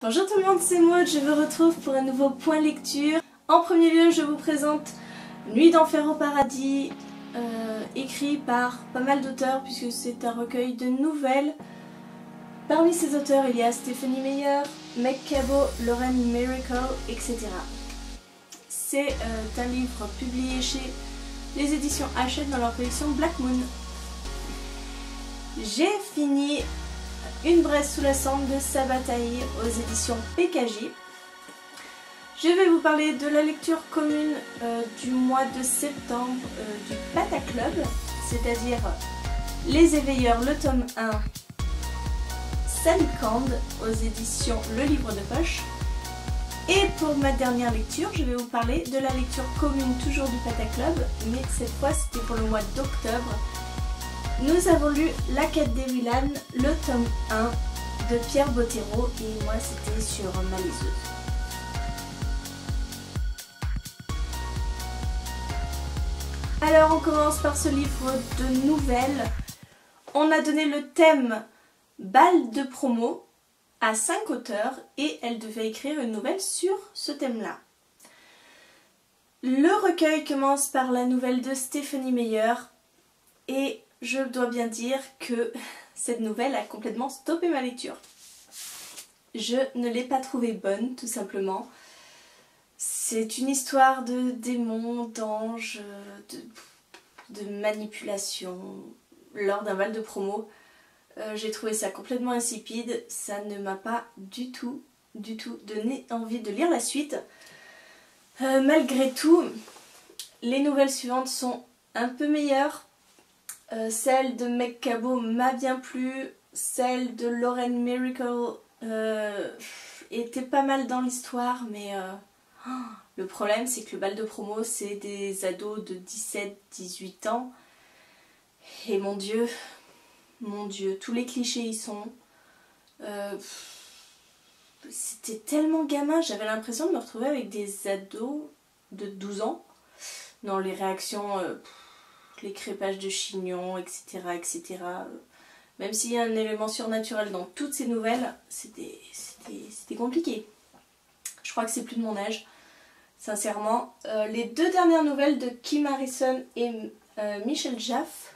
Bonjour tout le monde, c'est Maud, je vous retrouve pour un nouveau point lecture. En premier lieu, je vous présente Nuit d'enfer au paradis, écrit par pas mal d'auteurs puisque c'est un recueil de nouvelles. Parmi ces auteurs, il y a Stephanie Meyer, Meg Cabot, Lauren Miracle, etc. C'est un livre publié chez les éditions Hachette dans leur collection Black Moon. J'ai fini Une braise sous la cendre de Sabataïr aux éditions PKJ. Je vais vous parler de la lecture commune du mois de septembre du Pata Club, c'est-à-dire Les Éveilleurs, le tome 1, Salicande aux éditions Le Livre de Poche. Et pour ma dernière lecture, je vais vous parler de la lecture commune toujours du Pata Club, mais cette fois c'était pour le mois d'octobre. Nous avons lu La Quête des Vilanes, le tome 1 de Pierre Bottero, et moi c'était sur ma liseuse. Alors on commence par ce livre de nouvelles. On a donné le thème balle de promo à 5 auteurs et elles devaient écrire une nouvelle sur ce thème-là. Le recueil commence par la nouvelle de Stephanie Meyer et je dois bien dire que cette nouvelle a complètement stoppé ma lecture. Je ne l'ai pas trouvée bonne, tout simplement. C'est une histoire de démons, d'anges, de manipulation lors d'un bal de promo. J'ai trouvé ça complètement insipide, ça ne m'a pas du tout donné envie de lire la suite. Malgré tout, les nouvelles suivantes sont un peu meilleures. Celle de Meg Cabot m'a bien plu, celle de Lauren Miracle était pas mal dans l'histoire, mais le problème c'est que le bal de promo c'est des ados de 17-18 ans et mon dieu, tous les clichés y sont. C'était tellement gamin, j'avais l'impression de me retrouver avec des ados de 12 ans. Dans les réactions, les crépages de chignons, etc. etc. Même s'il y a un élément surnaturel dans toutes ces nouvelles, c'était compliqué. Je crois que c'est plus de mon âge, sincèrement. Les deux dernières nouvelles de Kim Harrison et Michel Jaff,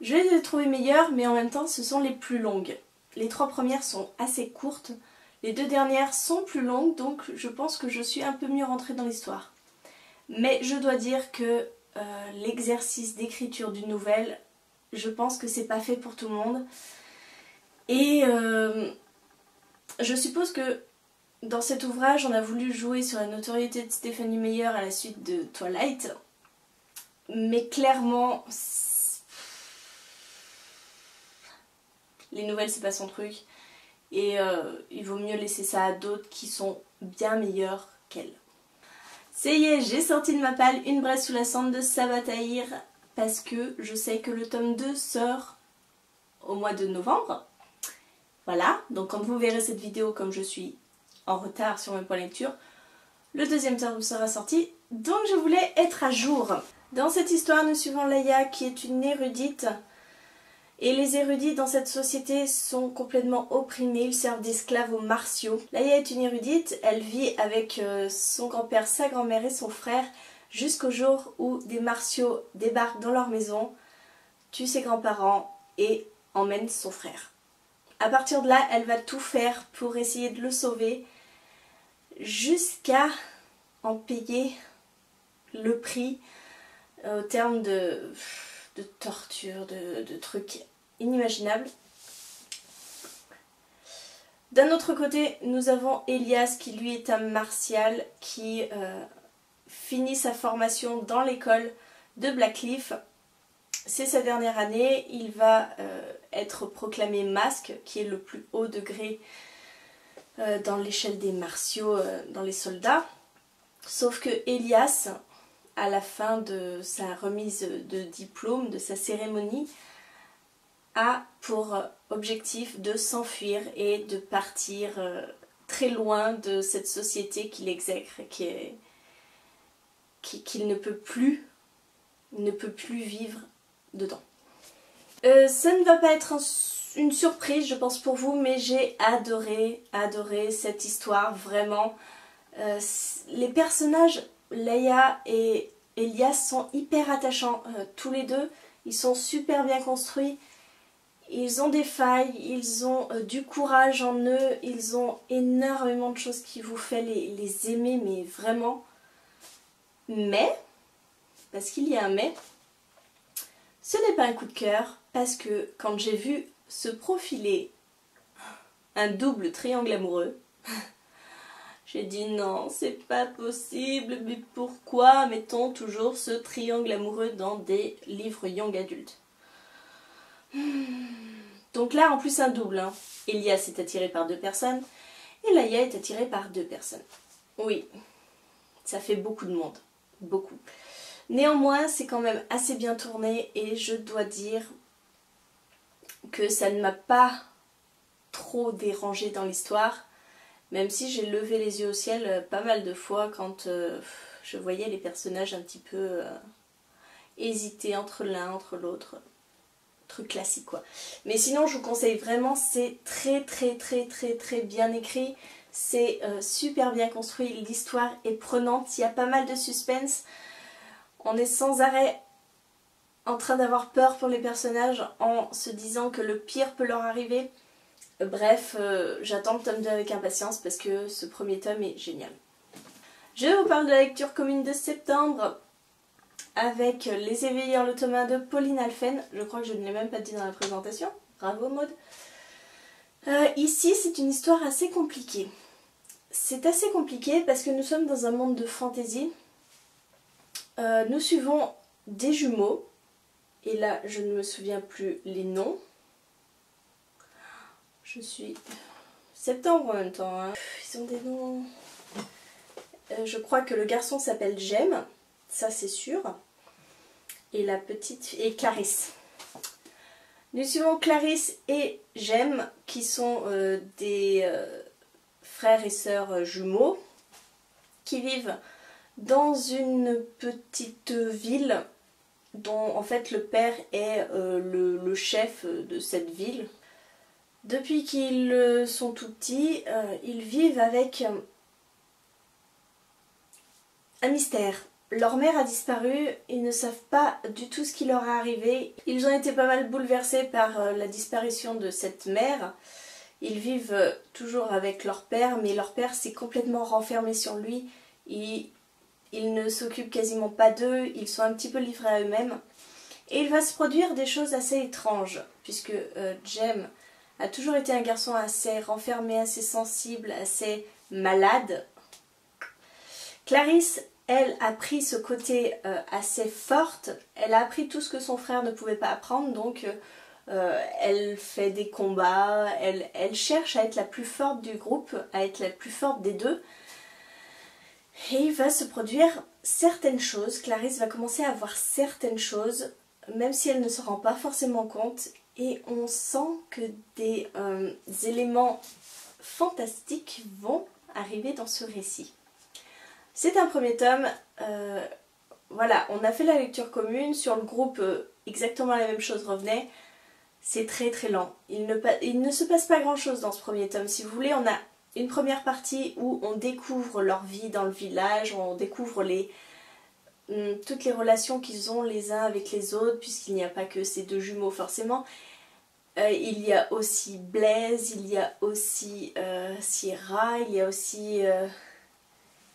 je les ai trouvées meilleures, mais en même temps ce sont les plus longues. Les 3 premières sont assez courtes, les 2 dernières sont plus longues, donc je pense que je suis un peu mieux rentrée dans l'histoire. Mais je dois dire que l'exercice d'écriture d'une nouvelle, je pense que c'est pas fait pour tout le monde. Et je suppose que dans cet ouvrage, on a voulu jouer sur la notoriété de Stephanie Meyer à la suite de Twilight. Mais clairement, les nouvelles c'est pas son truc. Et il vaut mieux laisser ça à d'autres qui sont bien meilleurs qu'elle. Ça y est, j'ai sorti de ma palle Une braise sous la cendre de Sabataïr parce que je sais que le tome 2 sort au mois de novembre. Voilà, donc quand vous verrez cette vidéo, comme je suis en retard sur mes points lecture, le deuxième tome sera sorti, donc je voulais être à jour. Dans cette histoire, nous suivons Laïa qui est une érudite. Et les érudits dans cette société sont complètement opprimés, ils servent d'esclaves aux martiaux. Laïa est une érudite, elle vit avec son grand-père, sa grand-mère et son frère jusqu'au jour où des martiaux débarquent dans leur maison, tuent ses grands-parents et emmènent son frère. À partir de là, elle va tout faire pour essayer de le sauver jusqu'à en payer le prix au terme de torture, de trucs inimaginables. D'un autre côté, nous avons Elias qui lui est un martial qui finit sa formation dans l'école de Blackcliff. C'est sa dernière année, il va être proclamé masque, qui est le plus haut degré dans l'échelle des martiaux, dans les soldats. Sauf que Elias, à la fin de sa remise de diplôme, de sa cérémonie, a pour objectif de s'enfuir et de partir très loin de cette société qu'il exècre, qu'il ne peut plus vivre dedans. Ça ne va pas être une surprise je pense pour vous, mais j'ai adoré cette histoire, vraiment. Les personnages, Leia et Elias, sont hyper attachants, tous les deux, ils sont super bien construits. Ils ont des failles, ils ont du courage en eux, ils ont énormément de choses qui vous fait les aimer, mais vraiment. Mais, parce qu'il y a un mais, ce n'est pas un coup de cœur, parce que quand j'ai vu se profiler un double triangle amoureux, j'ai dit non, c'est pas possible, mais pourquoi mettons toujours ce triangle amoureux dans des livres young adultes? Donc là, en plus un double, hein. Elias est attiré par 2 personnes et Leia est attirée par 2 personnes. Oui, ça fait beaucoup de monde, beaucoup. Néanmoins, c'est quand même assez bien tourné et je dois dire que ça ne m'a pas trop dérangé dans l'histoire, même si j'ai levé les yeux au ciel pas mal de fois quand je voyais les personnages un petit peu hésiter entre l'un, entre l'autre. Truc classique quoi. Mais sinon je vous conseille vraiment, c'est très bien écrit, c'est super bien construit, l'histoire est prenante, il y a pas mal de suspense, on est sans arrêt en train d'avoir peur pour les personnages en se disant que le pire peut leur arriver. Bref, j'attends le tome 2 avec impatience parce que ce premier tome est génial. Je vous parle de la lecture commune de septembre avec Les Éveilleurs, le tome 1 de Pauline Alphen. Je crois que je ne l'ai même pas dit dans la présentation. Bravo Maud. Ici, c'est une histoire assez compliquée. C'est assez compliqué parce que nous sommes dans un monde de fantasy. Nous suivons des jumeaux. Et là, je ne me souviens plus les noms. Je suis... septembre en même temps. Hein. Ils ont des noms... je crois que le garçon s'appelle Jem. Ça, c'est sûr. Et la petite est Clarisse. Nous suivons Clarisse et Jem qui sont des frères et sœurs jumeaux qui vivent dans une petite ville dont en fait le père est le chef de cette ville. Depuis qu'ils sont tout petits, ils vivent avec un mystère. Leur mère a disparu, ils ne savent pas du tout ce qui leur est arrivé. Ils ont été pas mal bouleversés par la disparition de cette mère. Ils vivent toujours avec leur père, mais leur père s'est complètement renfermé sur lui. Il ne s'occupe quasiment pas d'eux, ils sont un petit peu livrés à eux-mêmes. Et il va se produire des choses assez étranges, puisque Jem a toujours été un garçon assez renfermé, assez sensible, assez malade. Clarisse, elle, a pris ce côté assez forte, elle a appris tout ce que son frère ne pouvait pas apprendre, donc elle fait des combats, elle cherche à être la plus forte du groupe, à être la plus forte des deux. Et il va se produire certaines choses, Clarisse va commencer à voir certaines choses, même si elle ne se rend pas forcément compte, et on sent que des éléments fantastiques vont arriver dans ce récit. C'est un premier tome, voilà, on a fait la lecture commune, sur le groupe exactement la même chose revenait, c'est très lent. Il ne se passe pas grand chose dans ce premier tome, si vous voulez, on a une première partie où on découvre leur vie dans le village, on découvre toutes les relations qu'ils ont les uns avec les autres, puisqu'il n'y a pas que ces 2 jumeaux forcément. Il y a aussi Blaise, il y a aussi Sierra, il y a aussi...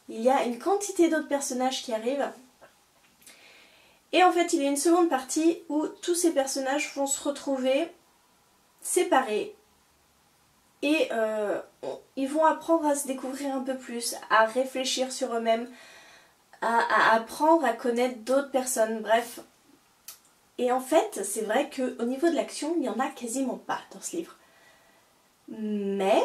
il y a une quantité d'autres personnages qui arrivent. Et en fait, il y a une seconde partie où tous ces personnages vont se retrouver séparés. Et ils vont apprendre à se découvrir un peu plus, à réfléchir sur eux-mêmes, à apprendre à connaître d'autres personnes, bref. Et en fait, c'est vrai qu'au niveau de l'action, il n'y en a quasiment pas dans ce livre. Mais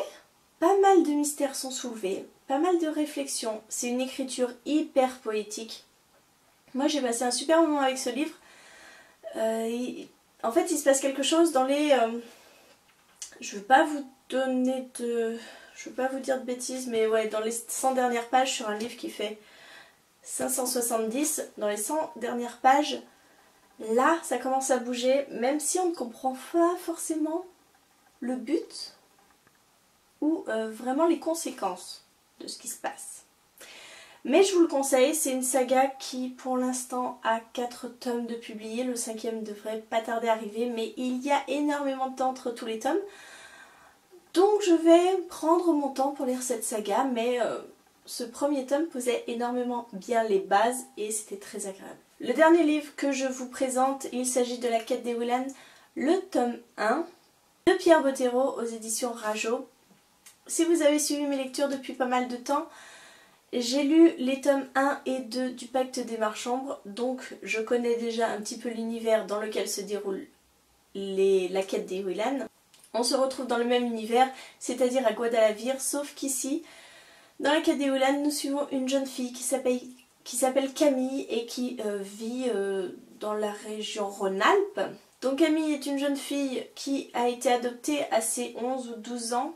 pas mal de mystères sont soulevés, pas mal de réflexions. C'est une écriture hyper poétique. Moi, j'ai passé un super moment avec ce livre. En fait, il se passe quelque chose dans les... je ne veux pas vous donner de... Je ne veux pas vous dire de bêtises, mais ouais, dans les 100 dernières pages sur un livre qui fait 570, dans les 100 dernières pages, là, ça commence à bouger, même si on ne comprend pas forcément le but ou vraiment les conséquences de ce qui se passe. Mais je vous le conseille, c'est une saga qui pour l'instant a 4 tomes de publiés, le 5e devrait pas tarder à arriver, mais il y a énormément de temps entre tous les tomes. Donc je vais prendre mon temps pour lire cette saga, mais ce premier tome posait énormément bien les bases et c'était très agréable. Le dernier livre que je vous présente, il s'agit de La Quête des Willan, le tome 1 de Pierre Bottero aux éditions Rajo. Si vous avez suivi mes lectures depuis pas mal de temps, j'ai lu les tomes 1 et 2 du Pacte des Marchambres, donc je connais déjà un petit peu l'univers dans lequel se déroule la quête des Willan. On se retrouve dans le même univers, c'est-à-dire à Guadalajara, sauf qu'ici, dans la quête des Willan, nous suivons une jeune fille qui s'appelle Camille et qui vit dans la région Rhône-Alpes. Donc Camille est une jeune fille qui a été adoptée à ses 11 ou 12 ans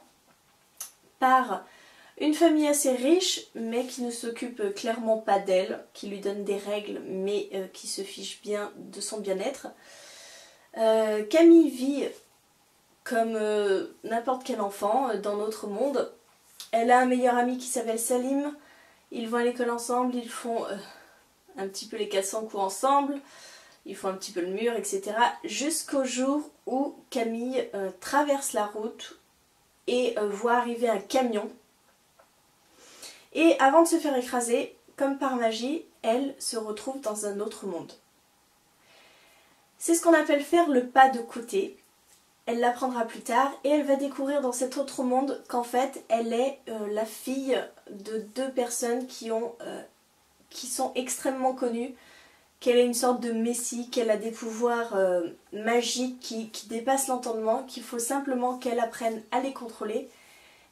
par une famille assez riche, mais qui ne s'occupe clairement pas d'elle, qui lui donne des règles, mais qui se fiche bien de son bien-être. Camille vit comme n'importe quel enfant dans notre monde. Elle a un meilleur ami qui s'appelle Salim. Ils vont à l'école ensemble, ils font un petit peu les 400 coups ensemble, ils font un petit peu le mur, etc. Jusqu'au jour où Camille traverse la route et voit arriver un camion. Et avant de se faire écraser, comme par magie, elle se retrouve dans un autre monde. C'est ce qu'on appelle faire le pas de côté. Elle l'apprendra plus tard et elle va découvrir dans cet autre monde qu'en fait elle est la fille de 2 personnes qui sont extrêmement connues, qu'elle est une sorte de messie, qu'elle a des pouvoirs magiques qui dépassent l'entendement, qu'il faut simplement qu'elle apprenne à les contrôler,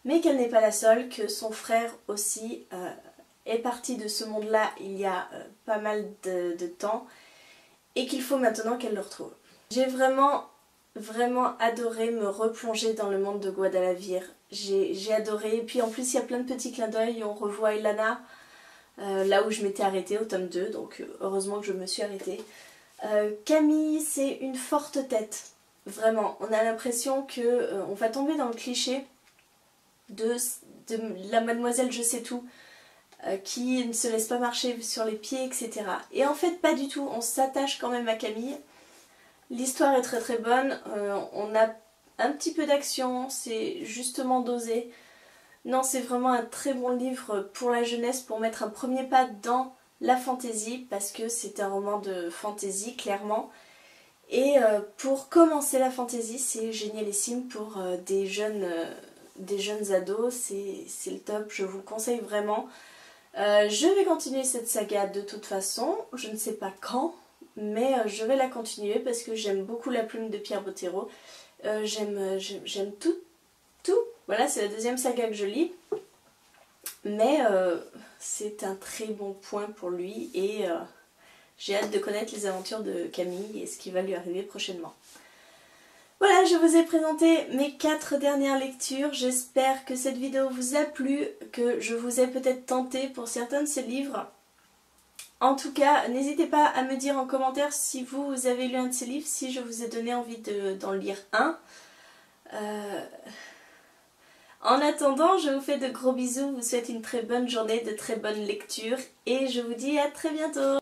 mais qu'elle n'est pas la seule, que son frère aussi est parti de ce monde-là il y a pas mal de temps et qu'il faut maintenant qu'elle le retrouve. J'ai vraiment adoré me replonger dans le monde de Guadalajara. J'ai adoré, et puis en plus il y a plein de petits clins d'œil, on revoit Elana là où je m'étais arrêtée au tome 2, donc heureusement que je me suis arrêtée. Camille, c'est une forte tête, vraiment. On a l'impression que on va tomber dans le cliché de la mademoiselle je sais tout, qui ne se laisse pas marcher sur les pieds, etc. Et en fait pas du tout, on s'attache quand même à Camille. L'histoire est très très bonne, on a un petit peu d'action, c'est justement dosé. Non, c'est vraiment un très bon livre pour la jeunesse, pour mettre un premier pas dans la fantaisie, parce que c'est un roman de fantaisie, clairement. Et pour commencer la fantaisie, c'est génialissime pour des jeunes ados, c'est le top, je vous le conseille vraiment. Je vais continuer cette saga de toute façon, je ne sais pas quand, mais je vais la continuer parce que j'aime beaucoup la plume de Pierre Bottero. J'aime tout. Voilà, c'est la 2e saga que je lis. Mais c'est un très bon point pour lui et j'ai hâte de connaître les aventures de Camille et ce qui va lui arriver prochainement. Voilà, je vous ai présenté mes 4 dernières lectures. J'espère que cette vidéo vous a plu, que je vous ai peut-être tenté pour certains de ces livres. En tout cas, n'hésitez pas à me dire en commentaire si vous avez lu un de ces livres, si je vous ai donné envie d'en lire un. En attendant, je vous fais de gros bisous, vous souhaite une très bonne journée, de très bonnes lectures et je vous dis à très bientôt.